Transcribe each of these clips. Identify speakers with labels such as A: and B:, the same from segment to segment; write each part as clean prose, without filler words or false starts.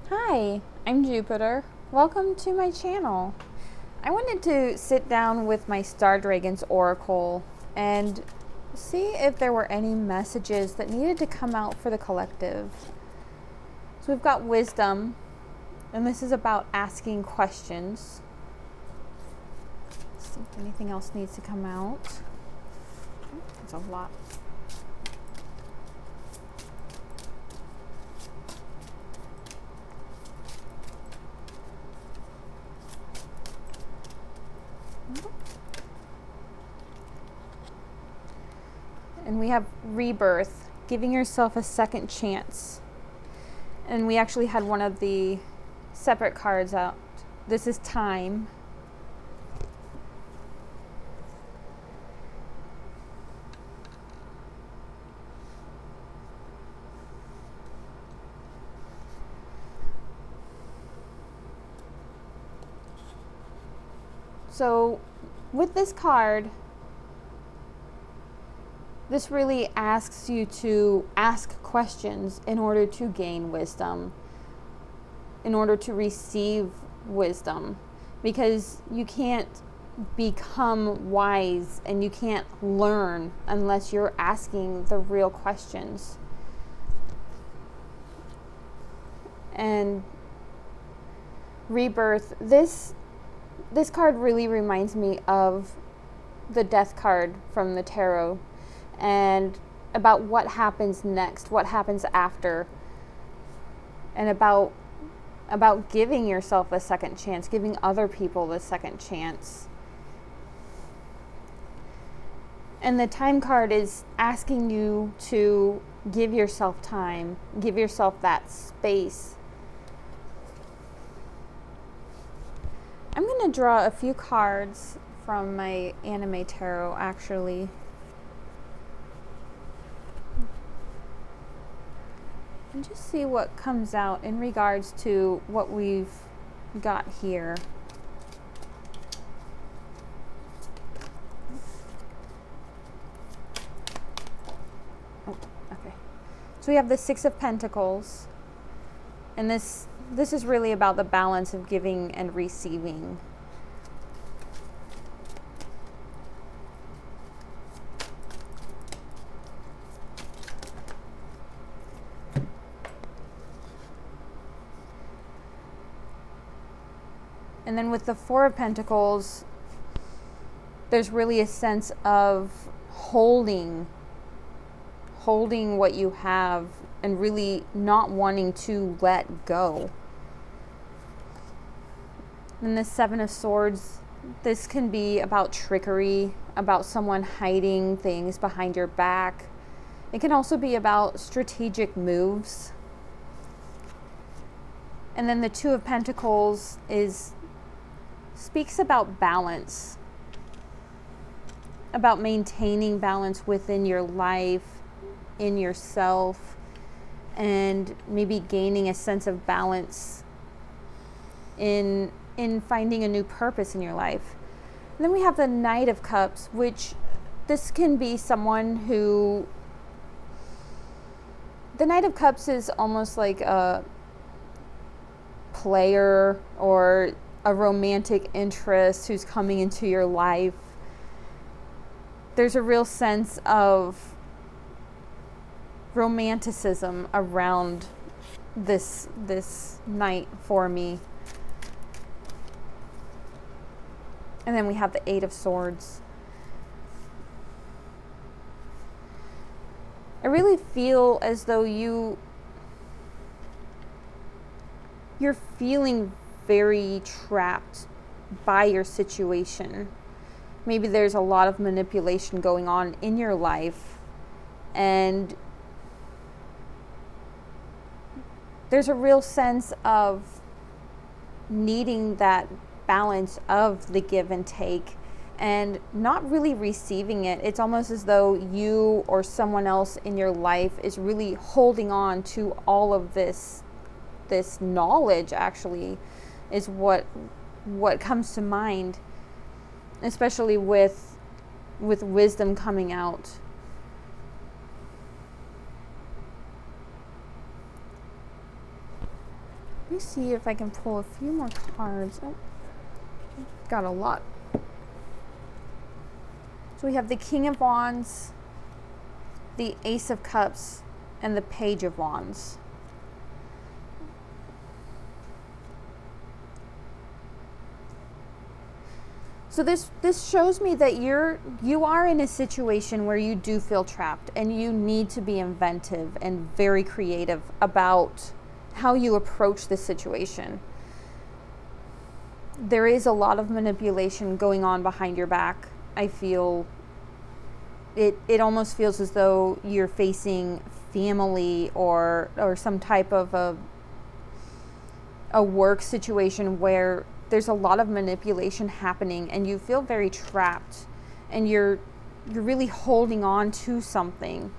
A: Hi, I'm Jupiter. Welcome to my channel. I wanted to sit down with my Star Dragon's Oracle and see if there were any messages that needed to come out for the collective. So we've got wisdom, and this is about asking questions. Let's see if anything else needs to come out. There's a lot. And we have rebirth, giving yourself a second chance. And we actually had one of the separate cards out. This is time. So with this card, this really asks you to ask questions in order to gain wisdom, in order to receive wisdom, because you can't become wise and you can't learn unless you're asking the real questions. And rebirth, this card really reminds me of the death card from the tarot, and about what happens next, what happens after, and about giving yourself a second chance, giving other people the second chance. And the time card is asking you to give yourself time, give yourself that space. I'm going to draw a few cards from my anime tarot, actually. And just see what comes out in regards to what we've got here. Oh, okay. So we have the Six of Pentacles, and this is really about the balance of giving and receiving. And then with the Four of Pentacles, there's really a sense of holding what you have and really not wanting to let go. And the Seven of Swords, this can be about trickery, about someone hiding things behind your back. It can also be about strategic moves. And then the Two of Pentacles speaks about balance, about maintaining balance within your life, in yourself, and maybe gaining a sense of balance in finding a new purpose in your life. And then we have the Knight of Cups, which this can be someone who, the Knight of Cups is almost like a player or a romantic interest who's coming into your life. There's a real sense of romanticism around this night for me. And then we have the Eight of Swords. I really feel as though you're feeling very trapped by your situation. Maybe there's a lot of manipulation going on in your life, and there's a real sense of needing that balance of the give and take and not really receiving it. It's almost as though you or someone else in your life is really holding on to all of this knowledge, actually, is what comes to mind, especially with wisdom coming out. Let me see if I can pull a few more cards. Oh, got a lot. So we have the King of Wands, the Ace of Cups, and the Page of Wands. So this shows me that you are in a situation where you do feel trapped, and you need to be inventive and very creative about how you approach this situation. There is a lot of manipulation going on behind your back. I feel it almost feels as though you're facing family or some type of a work situation where there's a lot of manipulation happening, and you feel very trapped, and you're really holding on to something.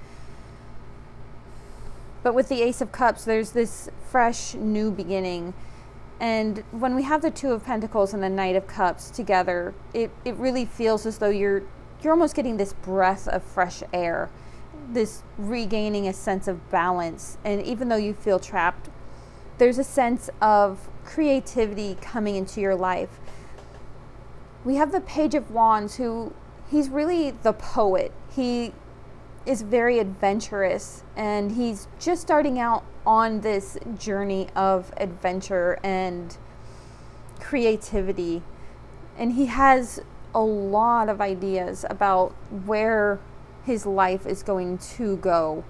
A: But with the Ace of Cups, there's this fresh new beginning. And when we have the Two of Pentacles and the Knight of Cups together, it really feels as though you're almost getting this breath of fresh air, this regaining a sense of balance. And even though you feel trapped, there's a sense of creativity coming into your life. We have the Page of Wands, who he's really the poet. He is very adventurous, and he's just starting out on this journey of adventure and creativity. And he has a lot of ideas about where his life is going to go.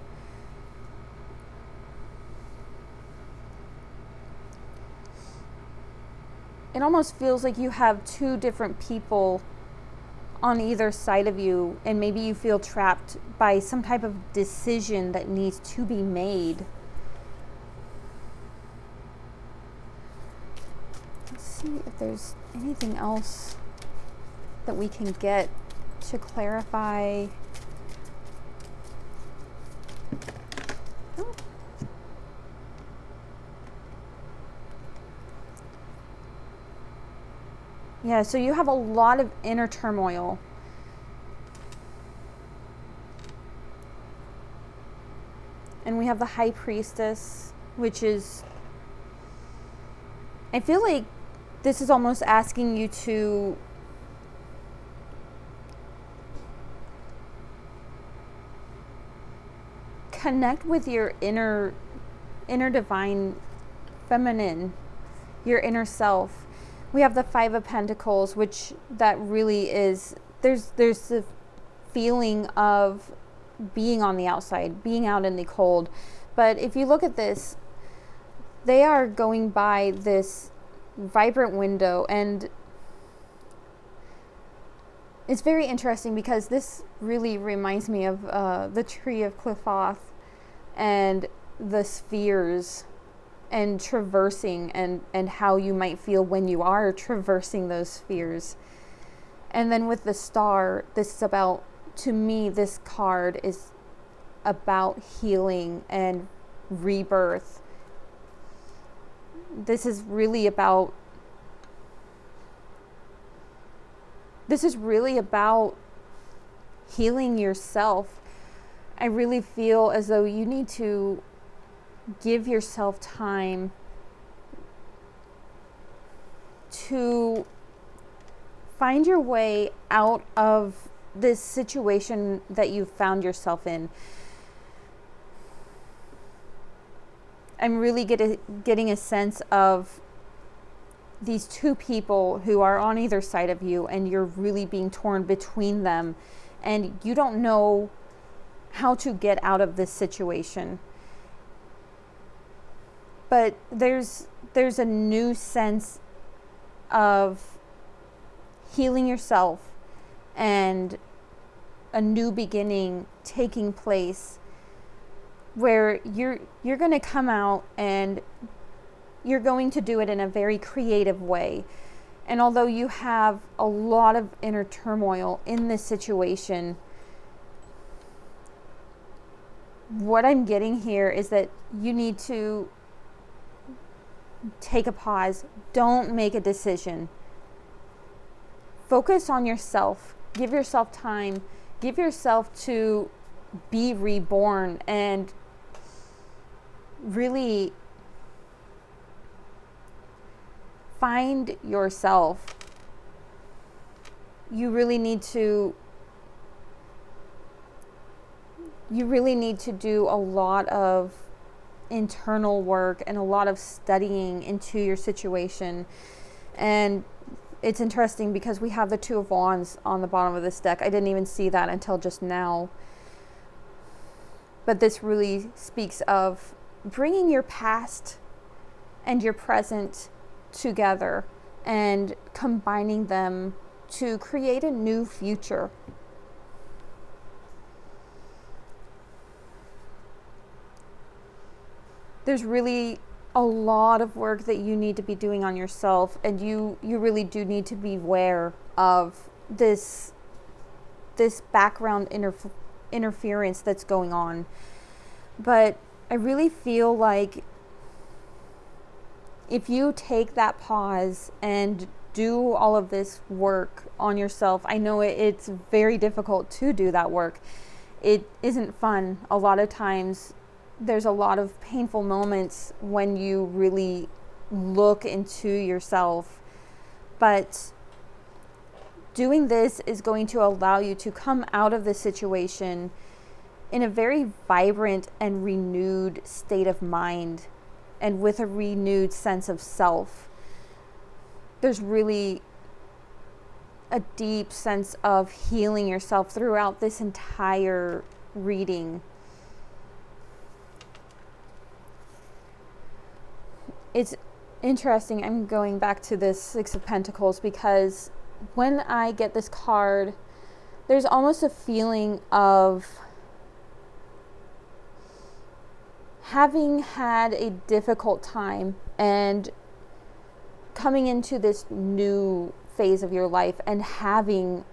A: It almost feels like you have two different people on either side of you, and maybe you feel trapped by some type of decision that needs to be made. Let's see if there's anything else that we can get to clarify. Oh. Yeah, so you have a lot of inner turmoil. And we have the High Priestess, which is, I feel like this is almost asking you to connect with your inner divine feminine, your inner self. We have the Five of Pentacles, which that really is, there's the feeling of being on the outside, being out in the cold. But if you look at this, they are going by this vibrant window, and it's very interesting because this really reminds me of the Tree of Qliphoth and the spheres and traversing, and how you might feel when you are traversing those spheres. And then with the Star, this is about, to me, this card is about healing and rebirth. This is really about healing yourself. I really feel as though you need to give yourself time to find your way out of this situation that you found yourself in. I'm really getting a sense of these two people who are on either side of you, and you're really being torn between them, and you don't know how to get out of this situation. But there's a new sense of healing yourself and a new beginning taking place, where you're going to come out and you're going to do it in a very creative way. And although you have a lot of inner turmoil in this situation, what I'm getting here is that you need to take a pause. Don't make a decision. Focus on yourself. Give yourself time. Give yourself to be reborn and really find yourself, you really need to do a lot of internal work and a lot of studying into your situation. And it's interesting because we have the Two of Wands on the bottom of this deck. I didn't even see that until just now. But this really speaks of bringing your past and your present together and combining them to create a new future. There's really a lot of work that you need to be doing on yourself, and you really do need to be aware of this background interference that's going on. But I really feel like if you take that pause and do all of this work on yourself, I know it's very difficult to do that work. It isn't fun. A lot of times there's a lot of painful moments when you really look into yourself. But doing this is going to allow you to come out of this situation in a very vibrant and renewed state of mind and with a renewed sense of self. There's really a deep sense of healing yourself throughout this entire reading. It's interesting. I'm going back to this Six of Pentacles because when I get this card, there's almost a feeling of having had a difficult time and coming into this new phase of your life and having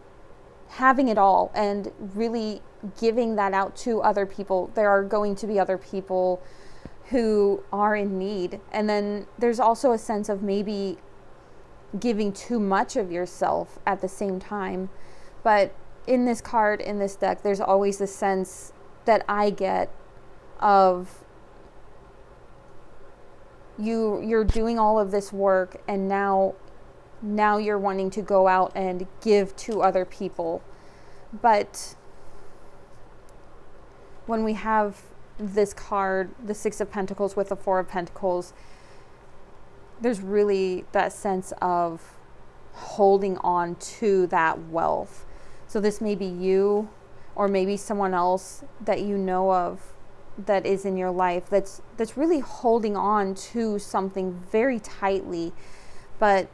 A: it all and really giving that out to other people. There are going to be other people who are in need. And then there's also a sense of maybe giving too much of yourself at the same time. But in this card, in this deck, there's always the sense that I get of you're doing all of this work, and now you're wanting to go out and give to other people. But when we have this card, the Six of Pentacles with the Four of Pentacles, there's really that sense of holding on to that wealth. So this may be you, or maybe someone else that you know of that is in your life that's really holding on to something very tightly. But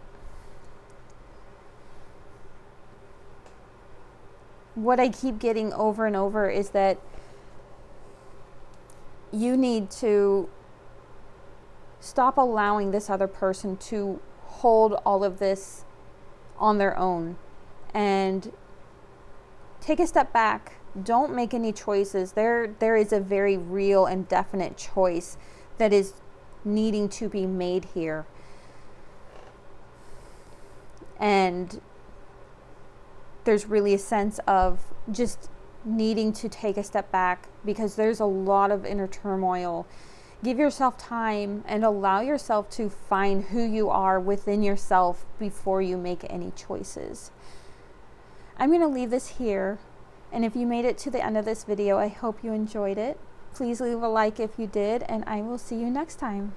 A: what I keep getting over and over is that you need to stop allowing this other person to hold all of this on their own and take a step back. Don't make any choices. There is a very real and definite choice that is needing to be made here. And there's really a sense of just needing to take a step back because there's a lot of inner turmoil. Give yourself time and allow yourself to find who you are within yourself before you make any choices. I'm going to leave this here. And if you made it to the end of this video, I hope you enjoyed it. Please leave a like if you did, and I will see you next time.